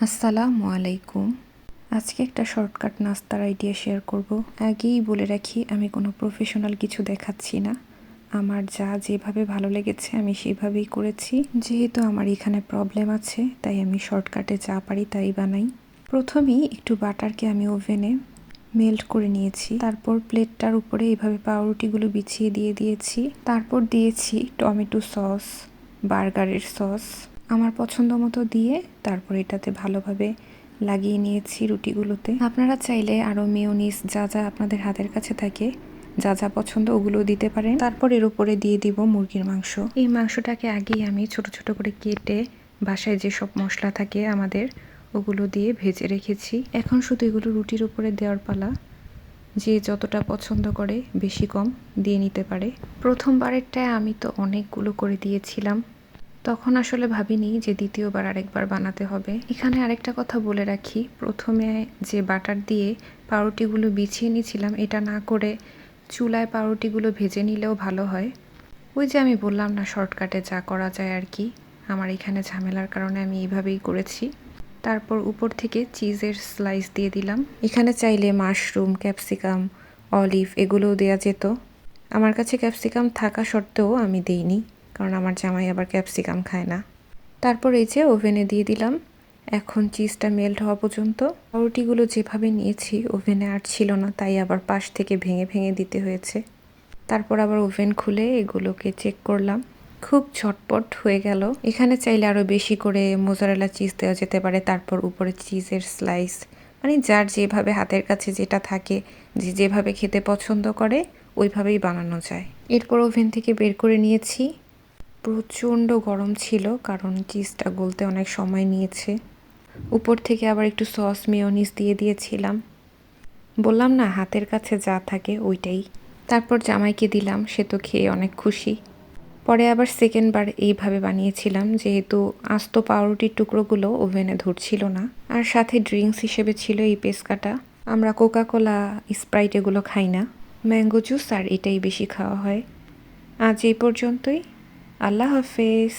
আসসালামু আলাইকুম। আজকে একটা শর্টকাট নাস্তার আইডিয়া শেয়ার করব। আগেই বলে রাখি, আমি কোনো প্রফেশনাল কিছু দেখাচ্ছি না। আমার যা যেভাবে ভালো লেগেছে আমি সেভাবেই করেছি। যেহেতু আমার এখানে প্রবলেম আছে, তাই আমি শর্টকাটে যা পারি তাই বানাই। প্রথমেই একটু বাটারকে আমি ওভেনে মেল্ট করে নিয়েছি। তারপর প্লেটটার উপরে এইভাবে পাউরুটিগুলো বিছিয়ে দিয়েছি। তারপর দিয়েছি টমেটো সস, বার্গারের সস আমার পছন্দ মতো দিয়ে তারপর এটাতে ভালোভাবে লাগিয়ে নিয়েছি রুটিগুলোতে। আপনারা চাইলে আরও মেয়োনিজ যা যা আপনাদের হাতের কাছে থাকে, যা যা পছন্দ ওগুলো দিতে পারেন। তারপর এর উপরে দিয়ে দিব মুরগির মাংস। এই মাংসটাকে আগেই আমি ছোট ছোট করে কেটে বাসায় যেসব মশলা থাকে আমাদের ওগুলো দিয়ে ভেজে রেখেছি। এখন শুধু এগুলো রুটির উপরে দেওয়ার পালা। যে যতটা পছন্দ করে বেশি কম দিয়ে নিতে পারে। প্রথমবারেরটায় আমি তো অনেকগুলো করে দিয়েছিলাম, তখন আসলে ভাবিনি যে দ্বিতীয়বার আরেকবার বানাতে হবে। এখানে আরেকটা কথা বলে রাখি, প্রথমে যে বাটার দিয়ে পাউরুটিগুলো বিছিয়ে নিয়েছিলাম এটা না করে চুলায় পাউরুটিগুলো ভেজে নিলেও ভালো হয়। ওই যে আমি বললাম না, শর্টকাটে যা করা যায় আর কি। আমার এখানে ঝামেলার কারণে আমি এইভাবেই করেছি। তারপর উপর থেকে চিজের স্লাইস দিয়ে দিলাম। এখানে চাইলে মাশরুম, ক্যাপসিকাম, অলিভ এগুলোও দেওয়া যেত। আমার কাছে ক্যাপসিকাম থাকা সত্ত্বেও আমি দিইনি, কারণ আমার জামাই আবার ক্যাপসিকাম খায় না। তারপর এই যে ওভেনে দিয়ে দিলাম। এখন চিজটা মেল্ট হওয়া পর্যন্ত। পাউরুটিগুলো যেভাবে নিয়েছি ওভেনে আর ছিল না, তাই আবার পাশ থেকে ভেঙে ভেঙে দিতে হয়েছে। তারপর আবার ওভেন খুলে এগুলোকে চেক করলাম, খুব ঝটপট হয়ে গেল। এখানে চাইলে আরও বেশি করে মোজারেলা চিজ দেওয়া যেতে পারে। তারপর উপরে চিজের স্লাইস, মানে যার যেভাবে হাতের কাছে যেটা থাকে, যে যেভাবে খেতে পছন্দ করে ওইভাবেই বানানো যায়। এরপর ওভেন থেকে বের করে নিয়েছি। প্রচণ্ড গরম ছিল, কারণ চিজটা গলতে অনেক সময় নিয়েছে। উপর থেকে আবার একটু সস মেয়োনিজ দিয়ে দিয়েছিলাম। বললাম না, হাতের কাছে যা থাকে ওইটাই। তারপর জামাইকে দিলাম, সে তো খেয়ে অনেক খুশি। পরে আবার সেকেন্ডবার এইভাবে বানিয়েছিলাম, যেহেতু আস্ত পাউরুটির টুকরোগুলো ওভেনে ধরছিল না। আর সাথে ড্রিঙ্কস হিসেবে ছিল এই পেস্কাটা। আমরা কোকাকোলা, স্প্রাইট এগুলো খাই না, ম্যাঙ্গো জুস আর এটাই বেশি খাওয়া হয়। আজ এই পর্যন্তই। আল্লাহ হাফেজ।